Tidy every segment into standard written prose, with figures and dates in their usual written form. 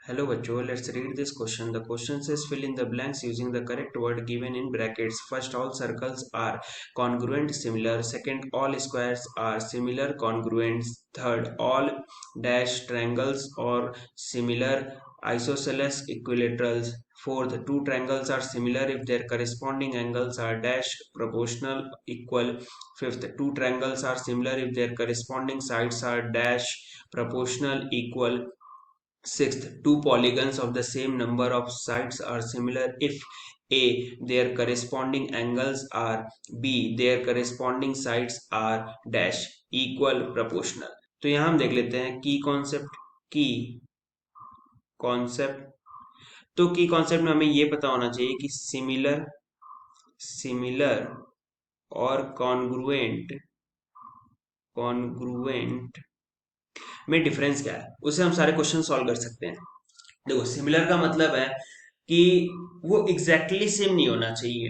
Hello बच्चों, let's read this question. The question says fill in the blanks using the correct word given in brackets. First, all circles are congruent, similar. Second, all squares are similar, congruent. Third, all dash triangles or similar, isosceles equilaterals. Fourth, two triangles are similar if their corresponding angles are dash proportional equal. Fifth, two triangles are similar if their corresponding sides are dash proportional equal. Sixth, two polygons of the same number of sides are similar if A. Their corresponding angles are B. Their corresponding sides are dash equal proportional. तो यहां हम देख लेते हैं की concept तो की concept में हमें ये पता होना चाहिए कि सिमिलर सिमिलर और कॉन्ग्रुएंट में डिफरेंस क्या है, उसे हम सारे क्वेश्चन सॉल्व कर सकते हैं। देखो, सिमिलर का मतलब है कि वो एग्जैक्टली सेम नहीं होना चाहिए,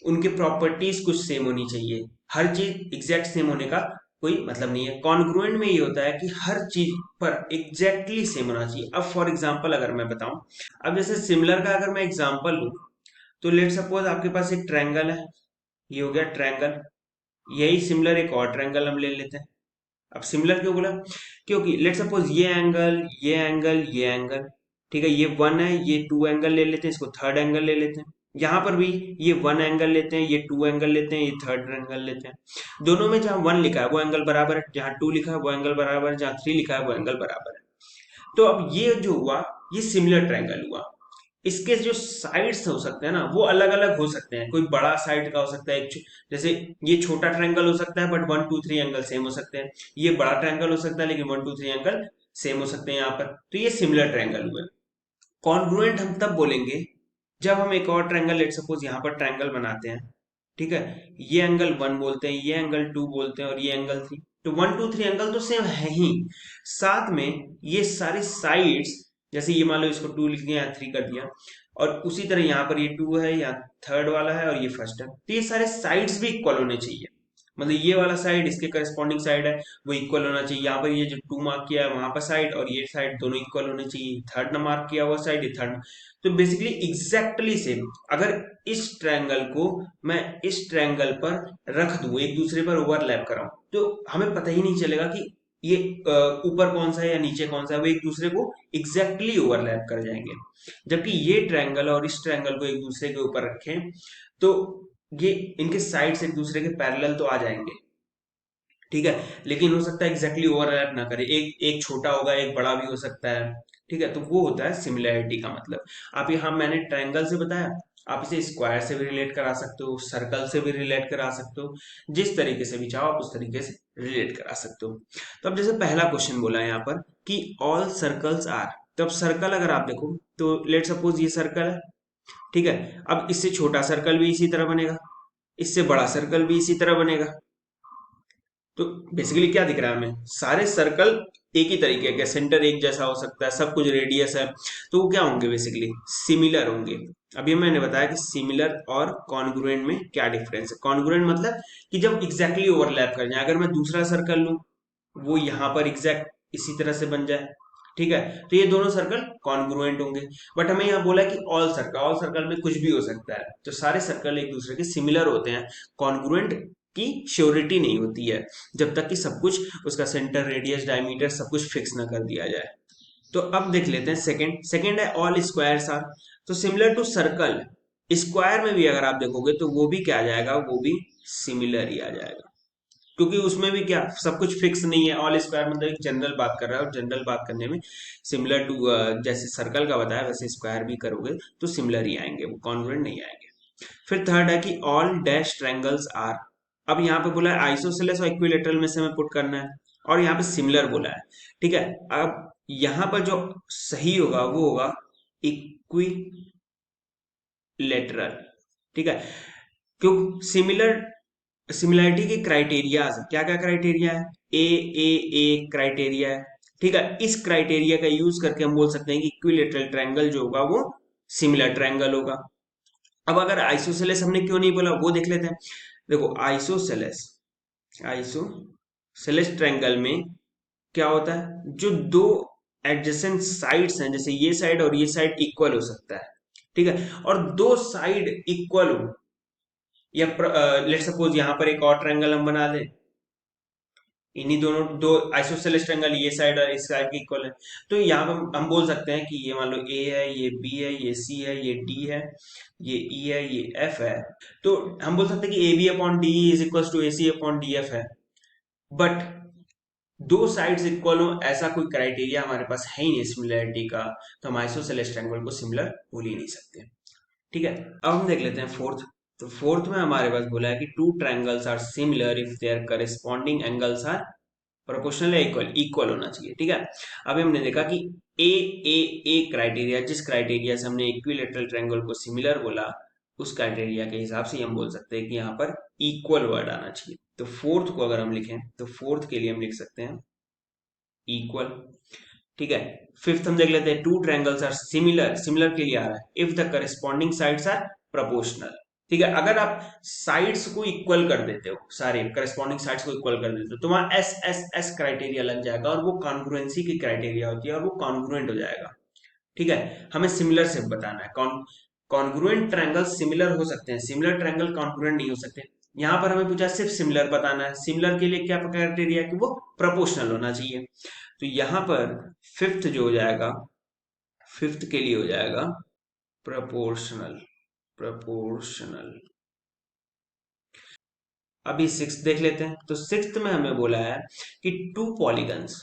उनके प्रॉपर्टीज कुछ सेम होनी चाहिए। हर चीज एग्जैक्ट सेम होने का कोई मतलब नहीं है। कॉन्ग्रुएंट में ये होता है कि हर चीज पर एग्जैक्टली सेम होना चाहिए। अब फॉर एग्जांपल अगर मैं बताऊं, अब जैसे सिमिलर का अगर मैं एग्जांपल लूं, तो लेट सपोज आपके पास एक ट्रायंगल है, ये हो गया ट्रायंगल। यही सिमिलर एक और ट्रायंगल हम ले लेते हैं। अब सिमिलर क्यों बोला? क्योंकि लेट सपोज ये एंगल, ठीक है, ये वन है, ये टू एंगल ले लेते हैं, इसको थर्ड एंगल ले लेते हैं। यहाँ पर भी ये वन एंगल लेते हैं, ये टू एंगल लेते हैं, ये थर्ड एंगल लेते हैं। दोनों में जहाँ वन लिखा है वो एंगल बराबर है, जहाँ टू लिखा है वो एंगल बराबर है, जहाँ थ्री लिखा है वो एंगल बराबर है। तो अब ये जो हुआ, ये सिमिलर ट्रायंगल हुआ। इसके जो साइड्स हो सकते हैं ना, वो अलग अलग हो सकते हैं। कोई बड़ा साइड का हो सकता है, जैसे ये छोटा ट्रायंगल हो सकता है but one two three angle same हो सकते हैं। ये बड़ा ट्रायंगल हो सकता है लेकिन one two three angle same हो सकते हैं यहाँ पर। तो ये सिमिलर ट्रायंगल हुए। कॉन्ग्रुएंट हम तब बोलेंगे जब हम एक और ट्रायंगल, लेट सपोज यहाँ पर ट्रायंगल बनाते हैं, ठीक है, ये एंगल वन बोलते हैं, ये एंगल टू बोलते हैं और ये एंगल थ्री। तो वन टू थ्री एंगल तो सेम है ही, साथ में ये सारी साइड्स, जैसे ये मान लो इसको टू लिख दिया, यहाँ थ्री कर दिया, और उसी तरह यहाँ पर ये टू है, यहाँ थर्ड वाला है और ये फर्स्ट है, तो ये सारे साइड्स भी इक्वल होने चाहिए। मतलब ये वाला साइड इसके करस्पॉन्डिंग साइड है, वो इक्वल होना चाहिए। यहाँ पर ये जो टू मार्क किया है वहां पर साइड और ये साइड दोनों इक्वल होने चाहिए। थर्ड मार्क किया हुआ साइड, ये थर्ड। तो बेसिकली एग्जैक्टली सेम। अगर इस ट्रायंगल को मैं इस ट्रायंगल पर रख दूं, एक दूसरे पर ओवरलैप कराऊं, तो हमें पता ही नहीं चलेगा कि ये ऊपर कौन सा है या नीचे कौन सा है। वो एक दूसरे को एग्जैक्टली ओवरलैप कर जाएंगे। जबकि ये ट्रायंगल और इस ट्रायंगल को एक दूसरे के ऊपर रखें तो ये इनके साइड्स एक दूसरे के पैरेलल तो आ जाएंगे, ठीक है, लेकिन हो सकता है एग्जैक्टली ओवरलैप ना करे। एक एक छोटा होगा, एक बड़ा भी हो सकता है, ठीक है। तो वो होता है सिमिलैरिटी का मतलब। आप यहाँ मैंने ट्रायंगल से बताया, आप इसे स्क्वायर से भी रिलेट करा सकते हो, सर्कल से भी रिलेट करा सकते हो, जिस तरीके से भी चाहो आप उस तरीके से रिलेट करा सकते हो। तो अब जैसे पहला क्वेश्चन बोला है यहाँ पर कि ऑल सर्कल्स आर, तो अब सर्कल अगर आप देखो तो लेट सपोज ये सर्कल है, ठीक है। अब इससे छोटा सर्कल भी इसी तरह बनेगा, इससे बड़ा सर्कल भी इसी तरह बनेगा। तो बेसिकली क्या दिख रहा है हमें, सारे सर्कल एक ही तरीके के, सेंटर एक जैसा हो सकता है, सब कुछ रेडियस है, तो वो क्या होंगे, बेसिकली सिमिलर होंगे। अभी मैंने बताया कि सिमिलर और कॉन्ग्रुएंट में क्या डिफरेंस है। कॉन्ग्रुएंट मतलब कि जब एग्जैक्टली ओवरलैप कर जाए। अगर मैं दूसरा सर्कल लूं, वो यहाँ पर एग्जैक्ट इसी तरह से बन जाए, ठीक है, तो ये दोनों सर्कल कॉन्ग्रुएंट होंगे। बट हमें यहाँ बोला कि ऑल सर्कल में कुछ भी हो सकता है, तो सारे सर्कल एक दूसरे के सिमिलर होते हैं। कॉन्ग्रुएंट की श्योरिटी नहीं होती है जब तक कि सब कुछ, उसका सेंटर, रेडियस, डायमीटर सब कुछ फिक्स ना कर दिया जाए। तो अब देख लेते हैं सेकंड है ऑल स्क्वायर्स आर। तो सिमिलर टू सर्कल, स्क्वायर में भी अगर आप देखोगे तो वो भी क्या आ जाएगा, वो भी सिमिलर ही आ जाएगा, क्योंकि उसमें भी क्या सब कुछ फिक्स नहीं है। ऑल स्क्वायर मतलब एक जनरल बात कर रहा है, और जनरल बात करने में सिमिलर टू, जैसे सर्कल का बताया वैसे स्क्वायर भी करोगे तो सिमिलर ही आएंगे, वो कॉन्ग्रुएंट नहीं आएंगे। फिर थर्ड है कि ऑल डैश ट्रायंगल्स आर। अब यहाँ पे बोला है आइसोसेलेस और इक्विलेटरल में से हमें पुट करना है, और यहाँ पे सिमिलर बोला है, ठीक है। अब यहाँ पर जो सही होगा वो होगा इक्विलेटरल, ठीक है। क्यों? सिमिलर, सिमिलैरिटी के क्राइटेरियाज, क्या क्या क्राइटेरिया है, ए क्राइटेरिया है, ठीक है। इस क्राइटेरिया का यूज करके हम बोल सकते हैं कि इक्विलेटरल ट्रायंगल जो होगा वो सिमिलर ट्रायंगल होगा। अब अगर आइसोसेलेस हमने क्यों नहीं बोला वो देख लेते हैं। देखो, आइसोसेलेस ट्रायंगल में क्या होता है, जो दो एडजेसेंट साइड्स हैं, जैसे ये साइड और ये साइड इक्वल हो सकता है, ठीक है, और दो साइड इक्वल हो, या लेट सपोज यहां पर एक और ट्रायंगल हम बना लें, इन्हीं दोनों दो आइसोसेलेस ट्रायंगल ये साइड और इस साइड के इक्वल है, तो यहाँ पर हम बोल सकते हैं कि ये मान लो ए है, ये बी है, ये सी है, ये डी है, ये ई है, ये एफ है, तो हम बोल सकते हैं कि A B upon D is equal to A C upon D F है। बट दो साइड्स इक्वल हो ऐसा कोई क्राइटेरिया हमारे पास है ही नहीं सिमिलरिटी का, तो हम आइसोसेलेस ट्रायंगल को सिमिलर बोल ही नहीं सकते, ठीक है। अब हम देख लेते हैं फोर्थ। तो फोर्थ में हमारे पास बोला है कि two triangles are similar if there corresponding angles are proportional या इक्वल, इक्वल होना चाहिए, ठीक है। अभी हमने देखा कि ए ए ए क्राइटेरिया, जिस क्राइटेरिया से हमने इक्विलेटरल ट्रायंगल को सिमिलर बोला, उस क्राइटेरिया के हिसाब से हम बोल सकते हैं कि यहाँ पर इक्वल वर्ड आना चाहिए। तो फोर्थ को अगर हम लिखें तो फोर्थ के लिए हम लिख सकते हैं इक्वल, ठीक है। फिफ्थ हम देख लेते हैं, two triangles are similar, similar के लिए आ रहा है if the corresponding sides are proportional, ठीक है। अगर आप साइड्स को इक्वल कर देते हो, सारे करस्पॉन्डिंग साइड्स को इक्वल कर देते हो, तो वहां एस एस एस क्राइटेरिया लग जाएगा, और वो कॉन्ग्रुएंसी की क्राइटेरिया होती है, और वो कॉन्ग्रुएंट हो जाएगा, ठीक है। हमें सिमिलर से बताना है, कॉन्ग्रुएंट ट्रायंगल सिमिलर हो सकते हैं, सिमिलर ट्रायंगल कॉन्ग्रुएंट नहीं हो सकते। यहां पर हमें पूछा सिर्फ सिमिलर बताना है, सिमिलर के लिए क्या क्राइटेरिया कि वो प्रोपोर्शनल होना चाहिए। तो यहां पर फिफ्थ जो हो जाएगा, फिफ्थ के लिए हो जाएगा प्रोपोर्शनल, प्रोपोर्शनल। अभी सिक्स देख लेते हैं। तो सिक्स्थ में हमें बोला है कि two polygons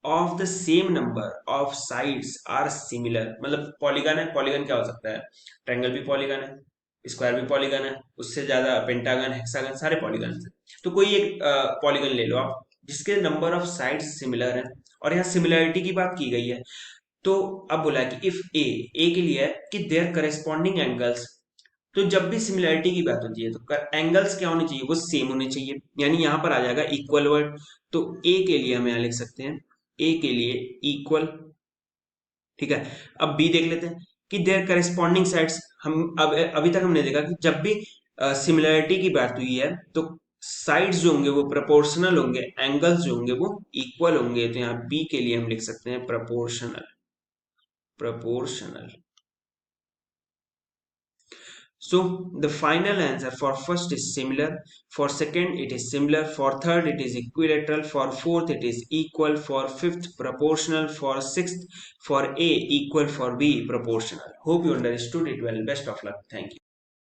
of the same number of sides are similar, मतलब पॉलीगन है, पॉलीगन क्या हो सकता है, ट्रायंगल भी पॉलीगन है, स्क्वायर भी पॉलीगन है, उससे ज्यादा पेंटागन, हेक्सागन, सारे पॉलीगन है। तो कोई एक पॉलीगन ले लो आप जिसके नंबर ऑफ साइड्स सिमिलर है, और यहाँ सिमिलरिटी की बात की गई है। तो अब बोला है कि इफ ए, ए के लिए है कि देयर करेस्पॉन्डिंग एंगल्स, तो जब भी सिमिलरिटी की बात होती है तो एंगल्स क्या होने चाहिए, वो सेम होने चाहिए, यानी यहां पर आ जाएगा इक्वल वर्ड। तो ए के लिए हम यहां लिख सकते हैं, ए के लिए इक्वल, ठीक है। अब बी देख लेते हैं कि देयर करेस्पॉन्डिंग साइड्स, हम अब अभी तक हमने देखा कि जब भी सिमिलरिटी की बात हुई है तो साइड्स जो होंगे वो प्रोपोर्शनल होंगे, एंगल्स जो होंगे वो इक्वल होंगे, तो यहाँ बी के लिए हम लिख सकते हैं proportional, proportional. So the final answer for first is similar, for second it is similar, for third it is equilateral, for fourth it is equal, for fifth proportional, for sixth for A equal, for B proportional. Hope you understood it well. Best of luck. Thank you.